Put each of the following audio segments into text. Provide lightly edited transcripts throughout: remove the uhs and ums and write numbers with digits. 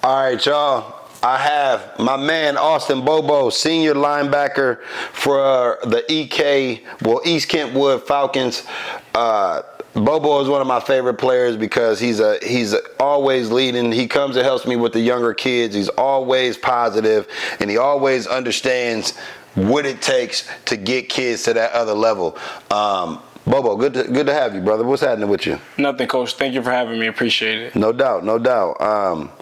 All right, y'all. I have my man Austin Bobo, senior linebacker for the East Kentwood Falcons. Bobo is one of my favorite players because he's always leading. He comes and helps me with the younger kids. He's always positive, and he always understands what it takes to get kids to that other level. Bobo, good to have you, brother. What's happening with you? Nothing, Coach. Thank you for having me. Appreciate it. No doubt, no doubt.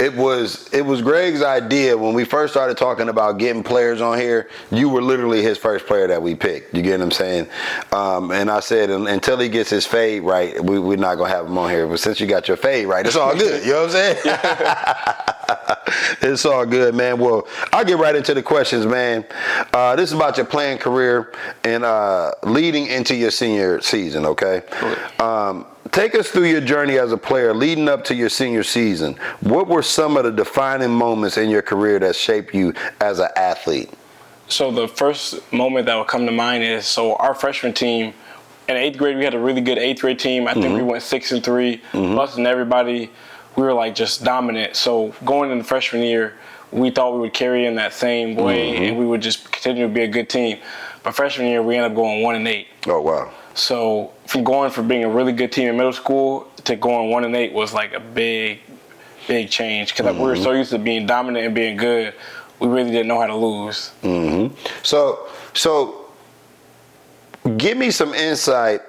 It was Greg's idea when we first started talking about getting players on here. You were literally his first player that we picked. You get what I'm saying? And I said until he gets his fade right, we're not gonna have him on here. But since you got your fade right, it's all good. You know what I'm saying? It's all good, man. Well, I'll get right into the questions, man. This is about your playing career and leading into your senior season. Okay. Take us through your journey as a player leading up to your senior season. What were some of the defining moments in your career that shaped you as an athlete? So the first moment that would come to mind is, our freshman team, in 8th grade, we had a really good 8th grade team. I think we went 6-3, busting everybody. We were like just dominant. So going into freshman year, we thought we would carry in that same way and we would just continue to be a good team. But freshman year, we ended up going 1-8. Oh, wow. So from being a really good team in middle school to going 1-8 was like a big change because we were so used to being dominant and being good, we really didn't know how to lose. So give me some insight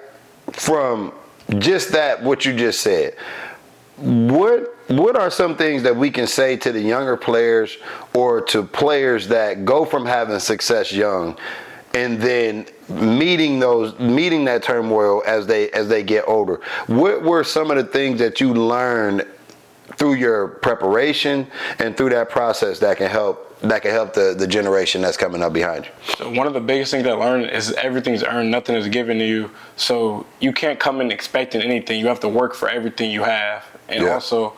from just what you just said. What are some things that we can say to the younger players or to players that go from having success young and then meeting that turmoil as they get older? What were some of the things that you learned through your preparation and through that process that can help the generation that's coming up behind you? So one of the biggest things I learned is everything's earned, nothing is given to you. So you can't come in expecting anything. You have to work for everything you have. And also,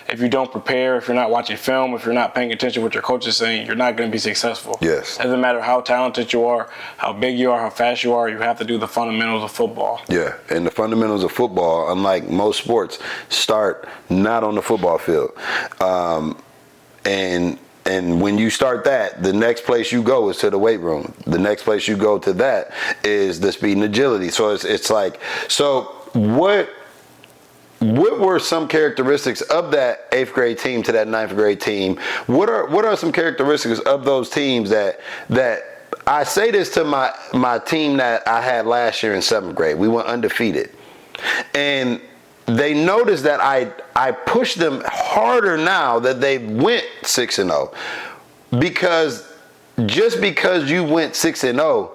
if you don't prepare, if you're not watching film, if you're not paying attention to what your coach is saying, you're not going to be successful. Yes. Doesn't matter how talented you are, how big you are, how fast you are, you have to do the fundamentals of football. Yeah, and the fundamentals of football, unlike most sports, start not on the football field. And when you start that, the next place you go is to the weight room. The next place you go to that is the speed and agility. So it's like, so what were some characteristics of that 8th grade team to that 9th grade team? What are some characteristics of those teams that I say this to my team that I had last year in 7th grade. We went undefeated. And they noticed that I pushed them harder now that they went 6-0. Because just because you went 6-0,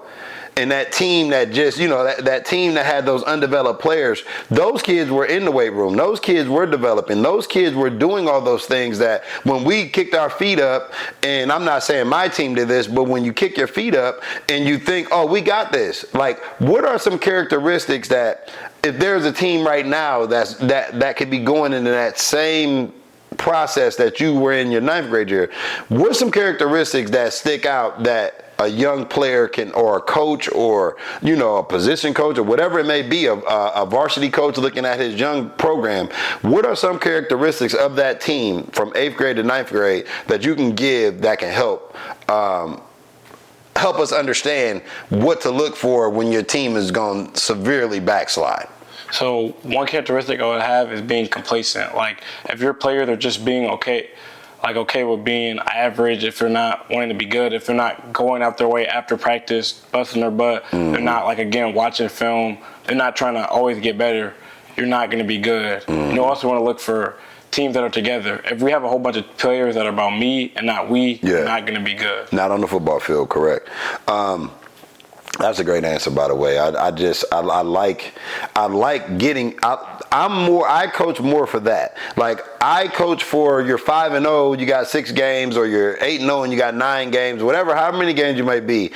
and that team that just, that team that had those undeveloped players, those kids were in the weight room. Those kids were developing. Those kids were doing all those things that when we kicked our feet up, and I'm not saying my team did this, but when you kick your feet up and you think, oh, we got this. Like, what are some characteristics that if there's a team right now that could be going into that same process that you were in your 9th grade year, what's some characteristics that stick out that a young player can, or a coach, or a position coach, or whatever it may be, a varsity coach looking at his young program? What are some characteristics of that team from 8th grade to 9th grade that you can give that can help us understand what to look for when your team is going to severely backslide? So one characteristic I would have is being complacent. Like, if you're a player, they're just being okay with being average, if they're not wanting to be good, if they're not going out their way after practice, busting their butt, they're not, watching film, they're not trying to always get better, you're not going to be good. You also want to look for teams that are together. If we have a whole bunch of players that are about me and not we, we're not going to be good. Not on the football field, correct. That's a great answer, by the way. I like getting. I coach more for that. Like, I coach for you're 5-0, you got 6 games, or you're 8-0 and you got 9 games, whatever, however many games you may be.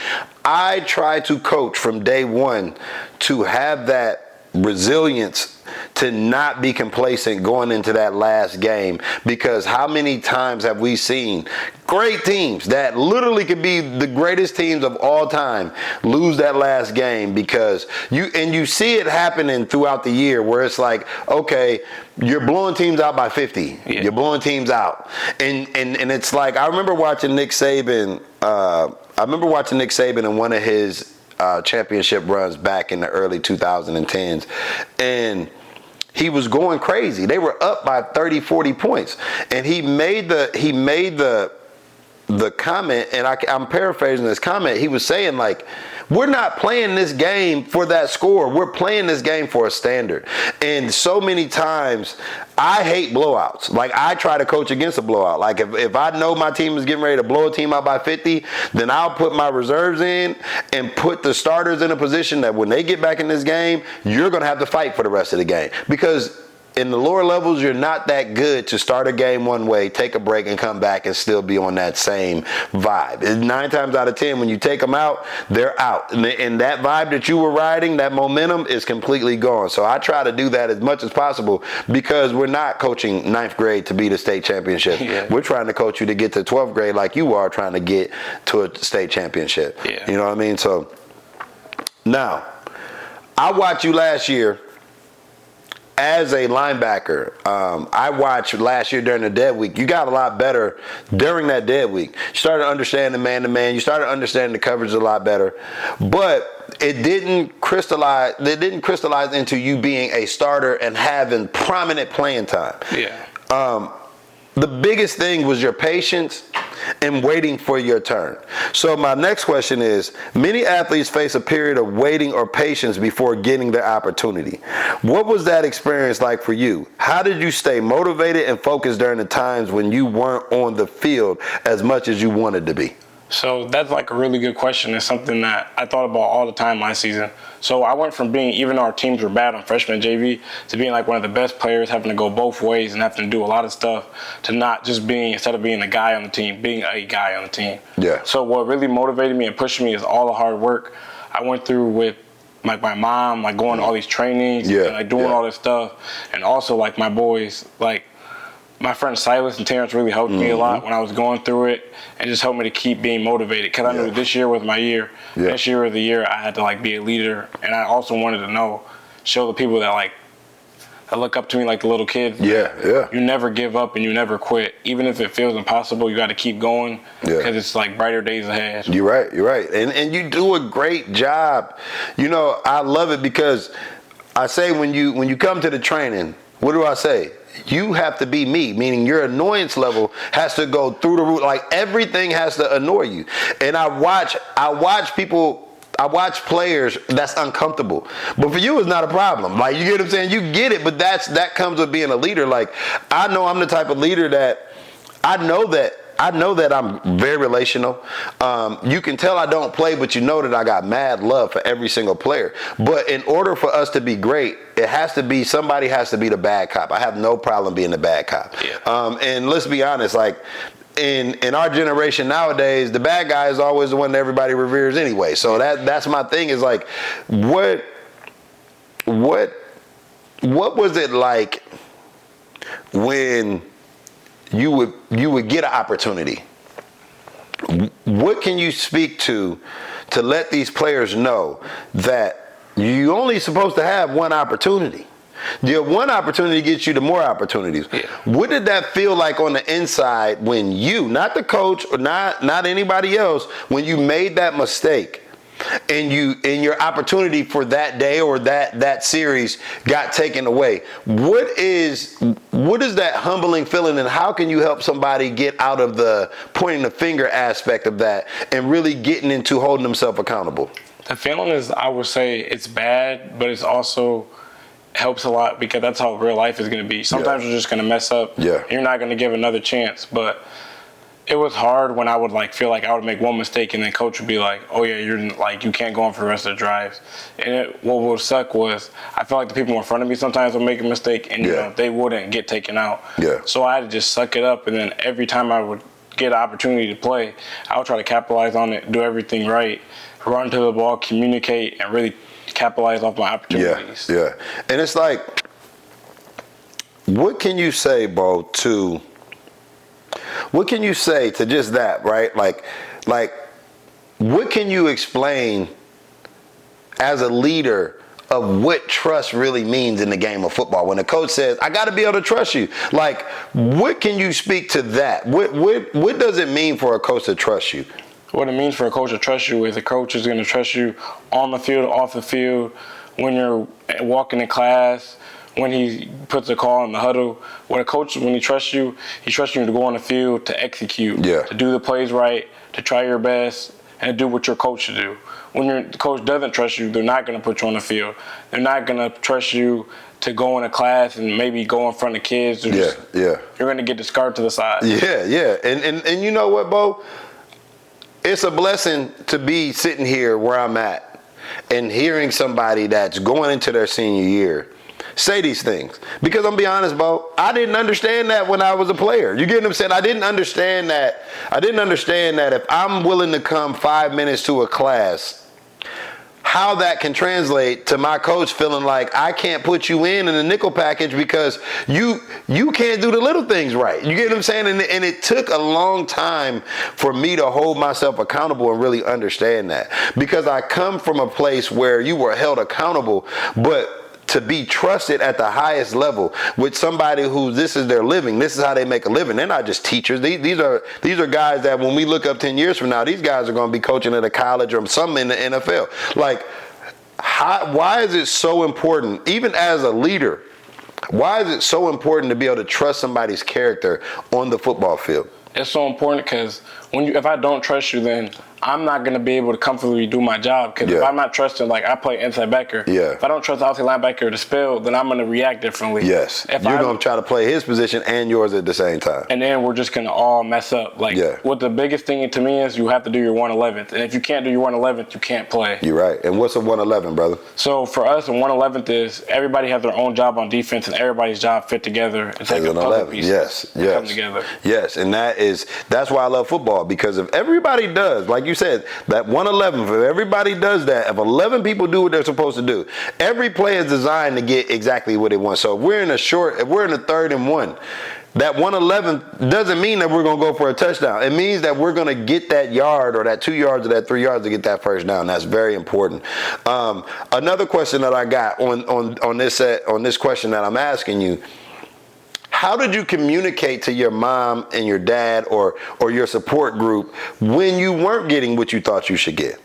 I try to coach from day one to have that resilience to not be complacent going into that last game, because how many times have we seen great teams that literally could be the greatest teams of all time lose that last game because you see it happening throughout the year where it's like, okay, you're blowing teams out by 50. Yeah. You're blowing teams out. And it's like, I remember watching Nick Saban in one of his championship runs back in the early 2010s, and he was going crazy. They were up by 30, 40 points, and he made the comment, and I'm paraphrasing this comment. He was saying, like, we're not playing this game for that score. We're playing this game for a standard. And so many times, I hate blowouts. Like, I try to coach against a blowout. Like, if I know my team is getting ready to blow a team out by 50, then I'll put my reserves in and put the starters in a position that when they get back in this game, you're going to have to fight for the rest of the game. Because in the lower levels, you're not that good to start a game one way, take a break, and come back and still be on that same vibe. 9 times out of 10, when you take them out, they're out. And that vibe that you were riding, that momentum is completely gone. So I try to do that as much as possible, because we're not coaching 9th grade to be the state championship. Yeah. We're trying to coach you to get to 12th grade like you are trying to get to a state championship. Yeah. You know what I mean? So now, I watched you last year as a linebacker. I watched last year during the dead week. You got a lot better during that dead week. You started understanding man-to-man. You started understanding the coverage a lot better. But it didn't crystallize into you being a starter and having prominent playing time. Yeah. The biggest thing was your patience and waiting for your turn. So my next question is, many athletes face a period of waiting or patience before getting their opportunity. What was that experience like for you? How did you stay motivated and focused during the times when you weren't on the field as much as you wanted to be? So that's like a really good question. It's something that I thought about all the time last season. So I went from being, even though our teams were bad on freshman JV, to being like one of the best players, having to go both ways and having to do a lot of stuff, to not just being, instead of being a guy on the team, being a guy on the team. Yeah. So what really motivated me and pushed me is all the hard work I went through with like my mom, like going to all these trainings, and like doing all this stuff. And also like my boys, like my friends Silas and Terrence really helped me a lot when I was going through it, and just helped me to keep being motivated, because I knew this year was my year. This year was the year I had to like be a leader, and I also wanted to show the people that look up to me like the little kids. You never give up and you never quit. Even if it feels impossible, you got to keep going, because it's like brighter days ahead. You're right. And you do a great job. You know, I love it, because I say when you come to the training, what do I say? You have to be me, meaning your annoyance level has to go through the roof. Like, everything has to annoy you. And I watch players that's uncomfortable. But for you, it's not a problem. Like, you get what I'm saying? You get it, but that comes with being a leader. Like, I know I'm the type of leader that I know that I'm very relational. You can tell I don't play, but you know that I got mad love for every single player. But in order for us to be great, somebody has to be the bad cop. I have no problem being the bad cop. And let's be honest, like, in our generation nowadays, the bad guy is always the one that everybody reveres anyway. So that's my thing, is like, what was it like when you would get an opportunity? What can you speak to let these players know that you only supposed to have one opportunity? Your one opportunity gets you to more opportunities. What did that feel like on the inside when you, not the coach or not anybody else, when you made that mistake and your opportunity for that day or that series got taken away? What is that humbling feeling, and how can you help somebody get out of the pointing the finger aspect of that and really getting into holding themselves accountable? The feeling is, I would say, it's bad, but it's also helps a lot, because that's how real life is going to be. Sometimes you're just going to mess up. You're not going to give another chance. But it was hard when I would feel like I would make one mistake, and then coach would be like, "Oh yeah, you can't go on for the rest of the drives." And what would suck was, I felt like the people in front of me sometimes would make a mistake, and they wouldn't get taken out. So I had to just suck it up, and then every time I would get an opportunity to play, I would try to capitalize on it, do everything right, run to the ball, communicate, and really capitalize off my opportunities. And it's like, what can you say, Bo, what can you say to just that, right? Like, what can you explain as a leader of what trust really means in the game of football? When a coach says, I got to be able to trust you. Like, what can you speak to that? What does it mean for a coach to trust you? What it means for a coach to trust you is a coach is going to trust you on the field, off the field, when you're walking in class, when he puts a call in the huddle. When a coach, when he trusts you to go on the field, to execute, to do the plays right, to try your best, and to do what your coach should do. When your coach doesn't trust you, they're not going to put you on the field. They're not going to trust you to go into class and maybe go in front of kids. You're going to get discarded to the side. And you know what, Bo? It's a blessing to be sitting here where I'm at and hearing somebody that's going into their senior year say these things. Because I'm gonna be honest, Bo, I didn't understand that when I was a player. You get what I'm saying? I didn't understand that if I'm willing to come 5 minutes to a class, how that can translate to my coach feeling like I can't put you in a nickel package because you can't do the little things right. You get what I'm saying? And it took a long time for me to hold myself accountable and really understand that, because I come from a place where you were held accountable, but to be trusted at the highest level with somebody who this is their living, this is how they make a living. They're not just teachers. These are guys that when we look up 10 years from now, these guys are going to be coaching at a college or some in the NFL. Like, why is it so important, even as a leader, why is it so important to be able to trust somebody's character on the football field? It's so important because if I don't trust you, then I'm not going to be able to comfortably do my job. Because if I'm not trusting, like I play inside backer, if I don't trust the outside linebacker to spell, then I'm going to react differently. Yes, you're going to try to play his position and yours at the same time. And then we're just going to all mess up. Like, what the biggest thing to me is you have to do your 111th. And if you can't do your 111th, you can't play. You're right. And what's a 111, brother? So for us, a 111th is everybody has their own job on defense and everybody's job fit together. It's like a puzzle piece. Come together. Yes, and that's why I love football, because if everybody does, like you said, that 111, if everybody does that, if 11 people do what they're supposed to do, every play is designed to get exactly what they want. So if we're in a 3rd and 1, that 111 doesn't mean that we're going to go for a touchdown. It means that we're going to get that yard or that 2 yards or that 3 yards to get that first down. That's very important. Another question that I got on this question that I'm asking you: how did you communicate to your mom and your dad or your support group when you weren't getting what you thought you should get?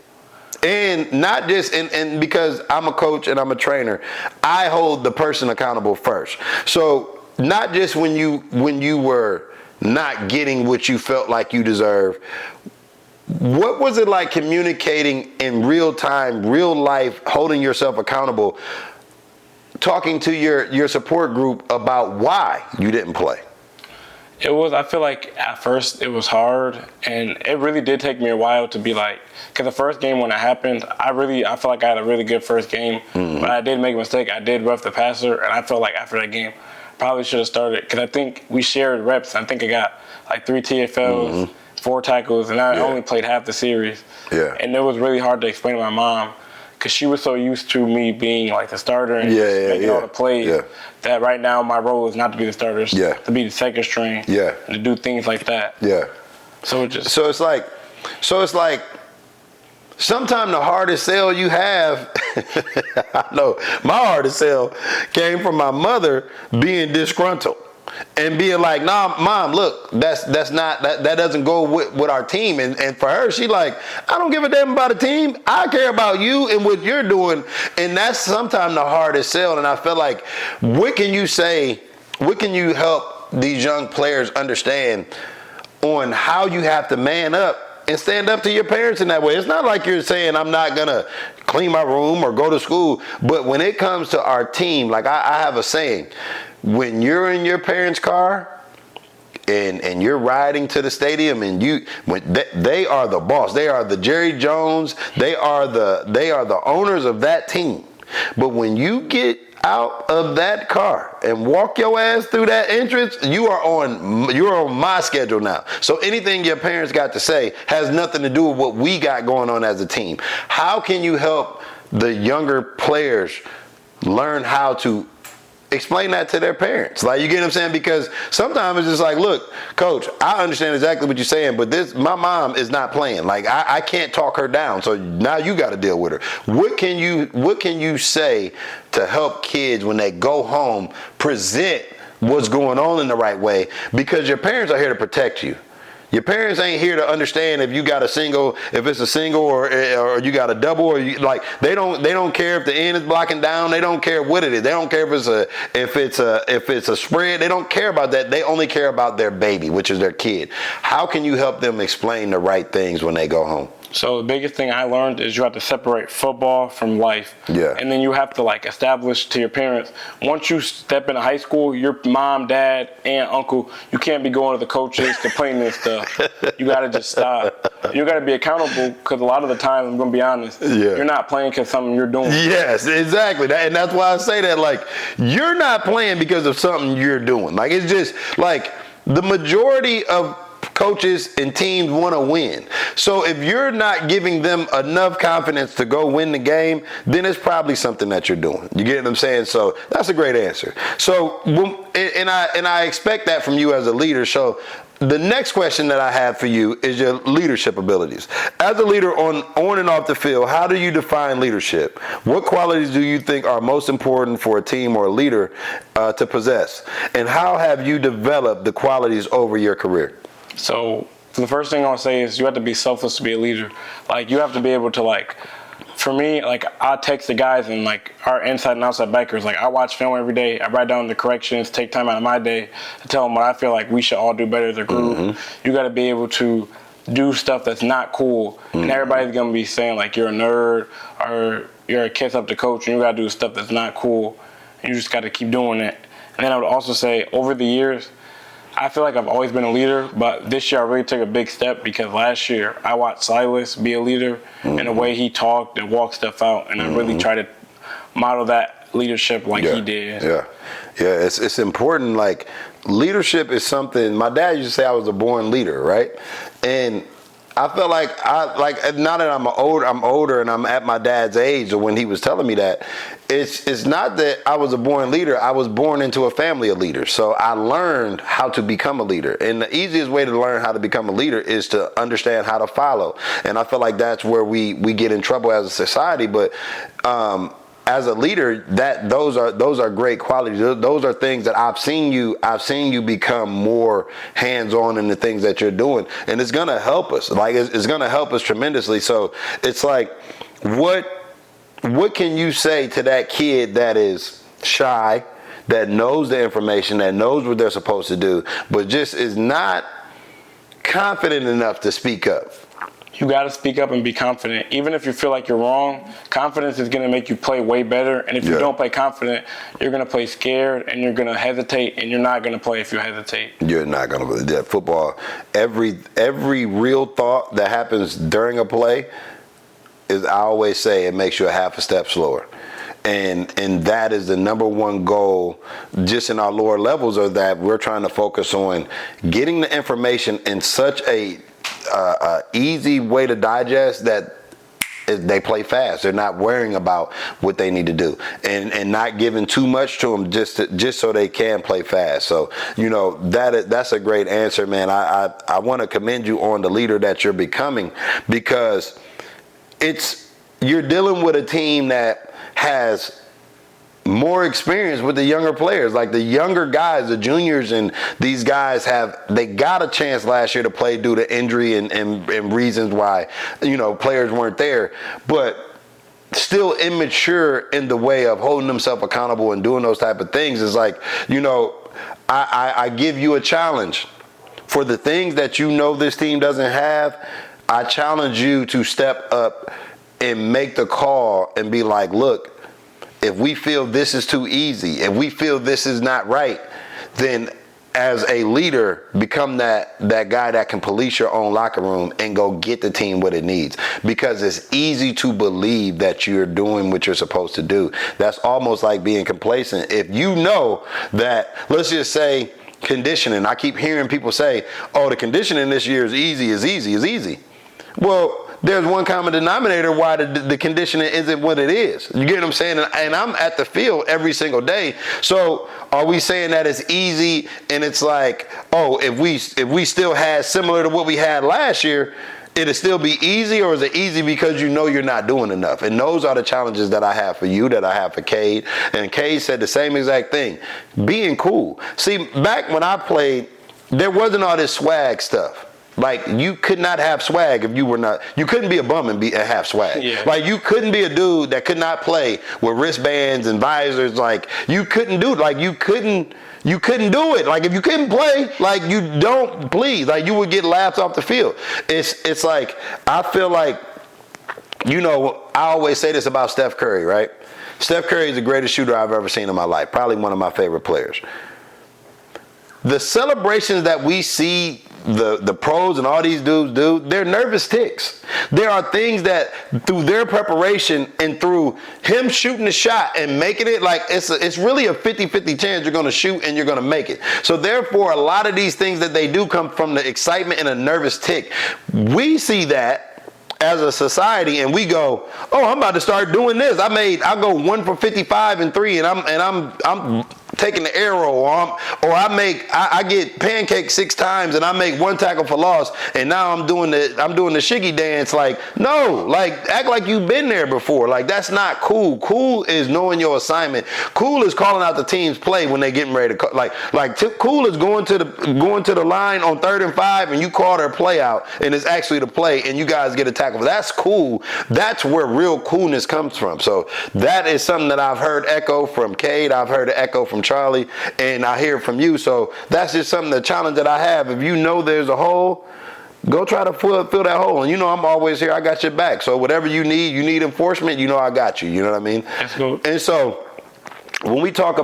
And not just, and because I'm a coach and I'm a trainer, I hold the person accountable first. So not just when you were not getting what you felt like you deserved. What was it like communicating in real time, real life, holding yourself accountable, talking to your support group about why you didn't play? I feel like at first it was hard, and it really did take me a while to be like, because the first game when it happened, I felt like I had a really good first game, but I did make a mistake. I did rough the passer, and I felt like after that game, probably should have started, because I think we shared reps. I think I got like 3 TFLs, 4 tackles, and I only played half the series. And it was really hard to explain to my mom, because she was so used to me being like the starter and making all the plays, that right now my role is not to be the starter, to be the second string, and to do things like that. So it's like sometimes the hardest sell you have, I know my hardest sell came from my mother being disgruntled and being like, nah, mom, look, that doesn't go with our team. And for her, she like, I don't give a damn about a team. I care about you and what you're doing. And that's sometimes the hardest sell. And I feel like, what can you say, what can you help these young players understand on how you have to man up and stand up to your parents in that way? It's not like you're saying I'm not going to clean my room or go to school. But when it comes to our team, like I have a saying, when you're in your parents' car and you're riding to the stadium and they are the boss, they are the Jerry Jones, they are the owners of that team. But when you get out of that car and walk your ass through that entrance, you're on my schedule now. So anything your parents got to say has nothing to do with what we got going on as a team. How can you help the younger players learn how to explain that to their parents. Like, you get what I'm saying? Because sometimes it's just like, look, coach, I understand exactly what you're saying, but my mom is not playing. Like, I can't talk her down. So now you got to deal with her. What can you say to help kids when they go home present what's going on in the right way? Because your parents are here to protect you. Your parents ain't here to understand if it's a single or you got a double, or they don't care if the end is blocking down. They don't care what it is. They don't care if it's a spread. They don't care about that. They only care about their baby, which is their kid. How can you help them explain the right things when they go home? So the biggest thing I learned is you have to separate football from life. Yeah. And then you have to establish to your parents, once you step into high school, your mom, dad, aunt, uncle, you can't be going to the coaches complaining and stuff. You got to just stop. You got to be accountable, because a lot of the time, I'm going to be honest, you're not playing because something you're doing. Yes, exactly. And that's why I say that, you're not playing because of something you're doing. It's just the majority of coaches and teams want to win. So if you're not giving them enough confidence to go win the game, then it's probably something that you're doing. You get what I'm saying? So that's a great answer. So, and I expect that from you as a leader. So the next question that I have for you is your leadership abilities. As a leader on and off the field, how do you define leadership? What qualities do you think are most important for a team or a leader to possess? And how have you developed the qualities over your career? So the first thing I'll say is you have to be selfless to be a leader. You have to be able to for me, I text the guys and our inside and outside backers. I watch film every day. I write down the corrections, take time out of my day to tell them what I feel like we should all do better as a group. Mm-hmm. You got to be able to do stuff that's not cool. Mm-hmm. And everybody's going to be saying you're a nerd or you're a kiss up to coach, and you got to do stuff that's not cool. And you just got to keep doing it. And then I would also say over the years, I feel like I've always been a leader, but this year I really took a big step because last year I watched Silas be a leader in the way he talked and walked stuff out, and I really tried to model that leadership he did. Yeah, it's important. Leadership is something. My dad used to say I was a born leader, right? And I felt now that I'm older and I'm at my dad's age, or when he was telling me that, it's not that I was a born leader. I was born into a family of leaders. So I learned how to become a leader. And the easiest way to learn how to become a leader is to understand how to follow. And I feel like that's where we get in trouble as a society. But as a leader, those are great qualities. Those are things that I've seen you become more hands-on in the things that you're doing, and it's gonna help us. It's gonna help us tremendously. So it's what can you say to that kid that is shy, that knows the information, that knows what they're supposed to do, but just is not confident enough to speak up? You got to speak up and be confident. Even if you feel like you're wrong, confidence is going to make you play way better. And if you don't play confident, you're going to play scared and you're going to hesitate, and you're not going to play if you hesitate. You're not going to play. Football, every real thought that happens during a play is, I always say, it makes you a half a step slower. And that is the number one goal just in our lower levels, are that we're trying to focus on getting the information in such a easy way to digest that they play fast. They're not worrying about what they need to do, and not giving too much to them just so they can play fast. So that's a great answer, man. I want to commend you on the leader that you're becoming, because you're dealing with a team that has more experience with the younger players. The younger guys, the juniors, and these guys they got a chance last year to play due to injury and reasons why players weren't there, but still immature in the way of holding themselves accountable and doing those type of things. Is I give you a challenge for the things that this team doesn't have. I challenge you to step up and make the call and be like, look, if we feel this is too easy, if we feel this is not right, then as a leader, become that guy that can police your own locker room and go get the team what it needs. Because it's easy to believe that you're doing what you're supposed to do. That's almost like being complacent. If you know that, let's just say, conditioning. I keep hearing people say, oh, the conditioning this year is easy. Well, there's one common denominator why the conditioning isn't what it is. You get what I'm saying? And I'm at the field every single day. So are we saying that it's easy and it's like, oh, if we still had similar to what we had last year, it'll still be easy, or is it easy because you know you're not doing enough? And those are the challenges that I have for you, that I have for Cade. And Cade said the same exact thing. Being cool. See, back when I played, there wasn't all this swag stuff. Like, you could not have swag if you were not, you couldn't be a bum and have swag. Yeah. Like, you couldn't be a dude that could not play with wristbands and visors. Like, you couldn't do it. Like, you couldn't do it. Like, if you couldn't play, like, you don't please. Like, you would get laughed off the field. It's like, I feel like, you know, I always say this about Steph Curry, right? Steph Curry is the greatest shooter I've ever seen in my life. Probably one of my favorite players. The celebrations that we see the pros and all these dudes do, they're nervous ticks. There are things that through their preparation and through him shooting the shot and making it, like, it's really a 50-50 chance you're going to shoot and you're going to make it. So therefore, a lot of these things that they do come from the excitement and a nervous tick. We see that as a society and we go, oh, I'm about to start doing this. I go 1 for 55 and 3 and I'm taking the arrow, or I get pancaked 6 times and I make 1 tackle for loss, and now I'm doing the shiggy dance. Like, no, like, act like you've been there before. Like, that's not cool. Cool is knowing your assignment. Cool is calling out the team's play when they getting ready to cool is going to the line on 3rd and 5 and you call their play out and it's actually the play and you guys get a tackle. That's cool. That's where real coolness comes from. So that is something that I've heard echo from Cade. I've heard it echo from Charlie, and I hear from you. So that's just something, the challenge that I have. If you know there's a hole, go try to fill that hole. And you know I'm always here. I got your back. So whatever you need enforcement, you know I got you. You know what I mean? That's good. And so when we talked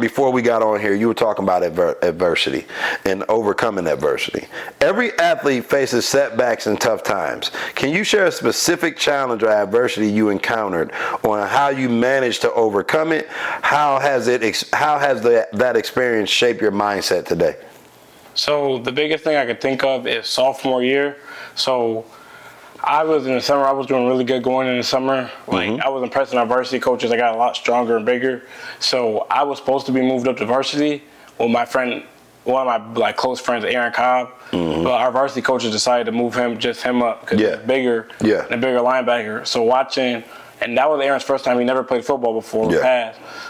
before we got on here, you were talking about adversity and overcoming adversity. Every athlete faces setbacks and tough times. Can you share a specific challenge or adversity you encountered on how you managed to overcome it? How has that experience shaped your mindset today? So the biggest thing I could think of is sophomore year. So I was in the summer, I was doing really good going in the summer. Like, I was impressing our varsity coaches. I got a lot stronger and bigger. So I was supposed to be moved up to varsity with my friend, one of my close friends, Aaron Cobb. But our varsity coaches decided to move him up because he's bigger and a bigger linebacker. So watching, and that was Aaron's first time. He never played football before.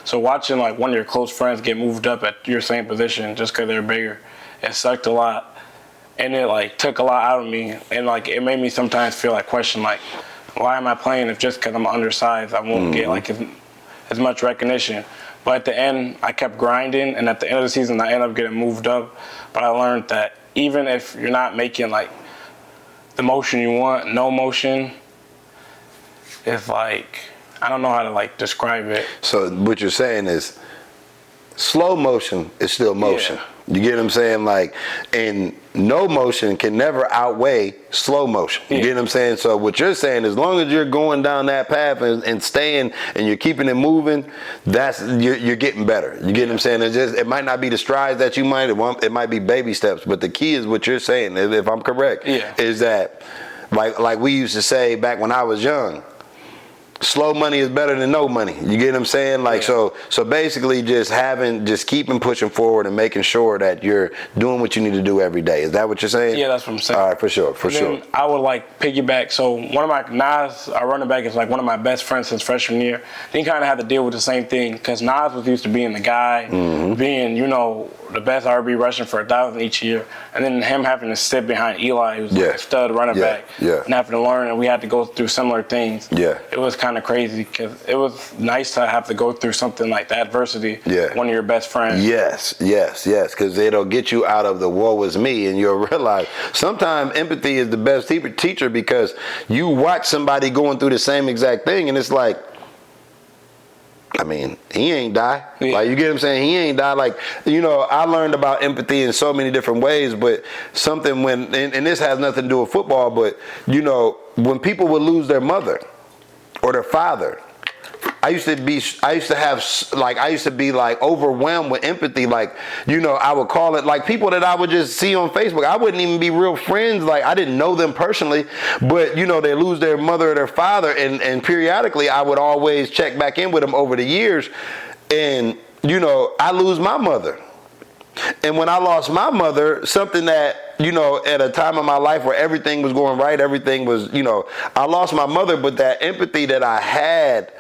So watching, like, one of your close friends get moved up at your same position just because they're bigger, it sucked a lot. And it, like, took a lot out of me. And, like, it made me sometimes feel like question, like, why am I playing if just because I'm undersized I won't get, like, as much recognition? But at the end, I kept grinding. And at the end of the season, I ended up getting moved up. But I learned that even if you're not making, like, the motion you want, no motion, it's like, I don't know how to, like, describe it. So what you're saying is slow motion is still motion. You get what I'm saying? Like, and no motion can never outweigh slow motion. You get what I'm saying? So what you're saying, as long as you're going down that path and staying and you're keeping it moving, you're getting better. You get what I'm saying? It might not be the strides that you might want. It might be baby steps. But the key is what you're saying, if I'm correct, is that, like we used to say back when I was young, slow money is better than no money. You get what I'm saying? Like, so basically just keeping pushing forward and making sure that you're doing what you need to do every day. Is that what you're saying? Yeah, that's what I'm saying. All right, for sure. I would, like, piggyback. So one of my, Nas, our running back, is, like, one of my best friends since freshman year. He kind of had to deal with the same thing because Nas was used to being the guy, being, you know, the best RB rushing for 1,000 each year. And then him having to sit behind Eli, who's like a stud running back, and having to learn, and we had to go through similar things. It was kind of crazy because it was nice to have to go through something like that adversity. One of your best friends. Yes, because it'll get you out of the woe is me, and you'll realize sometimes empathy is the best teacher because you watch somebody going through the same exact thing, and it's like, I mean, he ain't die. Like, you get what I'm saying? He ain't die. Like, you know, I learned about empathy in so many different ways, but something and this has nothing to do with football, but, you know, when people would lose their mother or their father, I used to be like overwhelmed with empathy. Like, you know, I would call it like people that I would just see on Facebook. I wouldn't even be real friends. Like, I didn't know them personally, but you know, they lose their mother or their father, and periodically I would always check back in with them over the years. And you know, I lose my mother. And when I lost my mother, something that, you know, at a time of my life where everything was going right, everything was, you know, I lost my mother, but that empathy that I had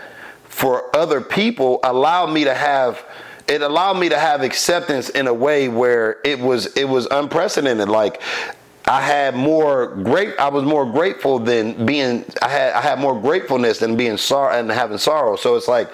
for other people allowed me to have acceptance in a way where it was unprecedented. Like, I was more grateful than I had more gratefulness than being sorry and having sorrow. So it's like,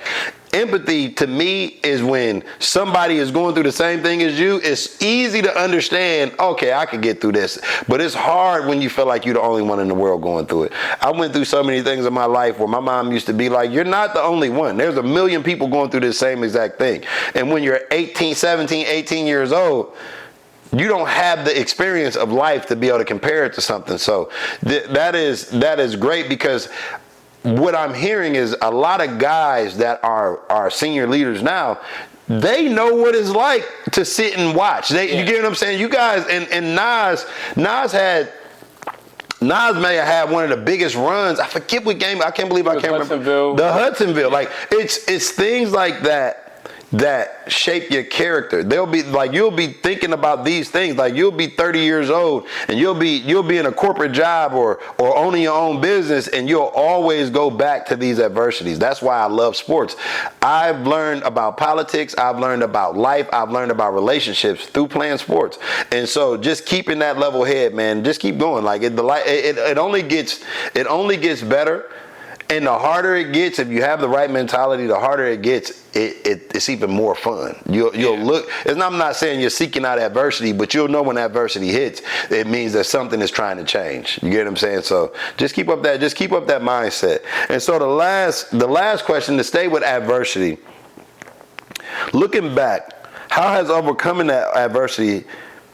empathy to me is when somebody is going through the same thing as you. It's easy to understand, okay, I can get through this. But it's hard when you feel like you're the only one in the world going through it. I went through so many things in my life where my mom used to be like, you're not the only one. There's a million people going through this same exact thing. And when you're 17, 18 years old, you don't have the experience of life to be able to compare it to something. So that is great, because what I'm hearing is a lot of guys that are senior leaders now, they know what it's like to sit and watch. You get what I'm saying? You guys, and Nas may have had one of the biggest runs. I forget what game. I can't believe I can't remember. The Hudsonville. Like, it's things like that shape your character. They'll be like, you'll be thinking about these things. Like, you'll be 30 years old and you'll be in a corporate job or owning your own business, and you'll always go back to these adversities. That's why I love sports. I've learned about politics. I've learned about life. I've learned about relationships through playing sports. And so just keeping that level head, man, just keep going. Like, it only gets better. And the harder it gets, if you have the right mentality, the harder it gets, it's even more fun. You'll look, I'm not saying you're seeking out adversity, but you'll know when adversity hits, it means that something is trying to change. You get what I'm saying? So just keep up that mindset. And so the last question, to stay with adversity, looking back, how has overcoming that adversity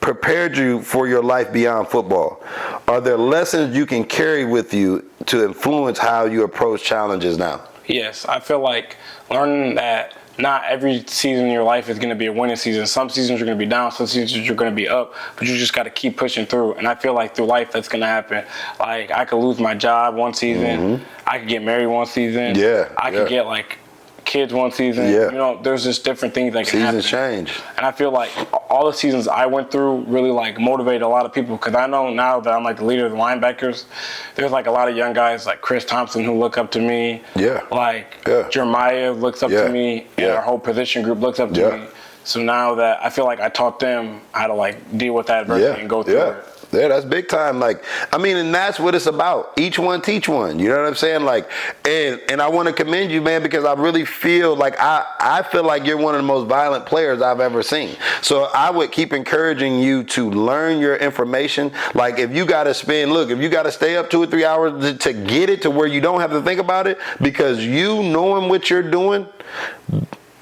prepared you for your life beyond football? Are there lessons you can carry with you to influence how you approach challenges now? Yes, I feel like learning that not every season in your life is going to be a winning season. Some seasons you're going to be down, some seasons you're going to be up, but you just got to keep pushing through. And I feel like through life that's going to happen. Like, I could lose my job one season, I could get married one season, I could get like kids one season. You know, there's just different things that can happen. Seasons change. And I feel like all the seasons I went through really like motivated a lot of people, because I know now that I'm like the leader of the linebackers, there's like a lot of young guys like Chris Thompson who look up to me. Jeremiah looks up to me, and our whole position group looks up to me. So now that I feel like I taught them how to like deal with that adversity and go through it. Yeah, that's big time. Like, I mean, and that's what it's about. Each one teach one. You know what I'm saying? Like, and I want to commend you, man, because I really feel like I feel like you're one of the most violent players I've ever seen. So I would keep encouraging you to learn your information. Like, if you got to stay up 2 or 3 hours to get it to where you don't have to think about it, because you knowing what you're doing,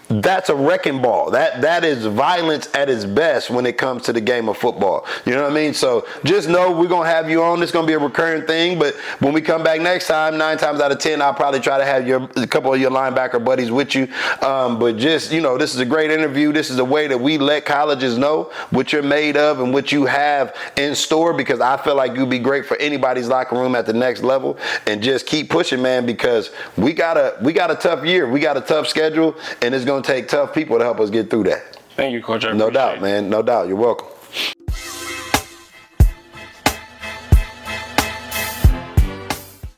that's a wrecking ball. That is violence at its best when it comes to the game of football. You know what I mean? So just know we're going to have you on. It's going to be a recurring thing. But when we come back next time, 9 times out of 10, I'll probably try to have a couple of your linebacker buddies with you. But just, you know, this is a great interview. This is a way that we let colleges know what you're made of and what you have in store, because I feel like you'd be great for anybody's locker room at the next level. And just keep pushing, man, because we got a tough year. We got a tough schedule, and it's going to take tough people to help us get through that. Thank you, Coach. No doubt, man. No doubt. You're welcome.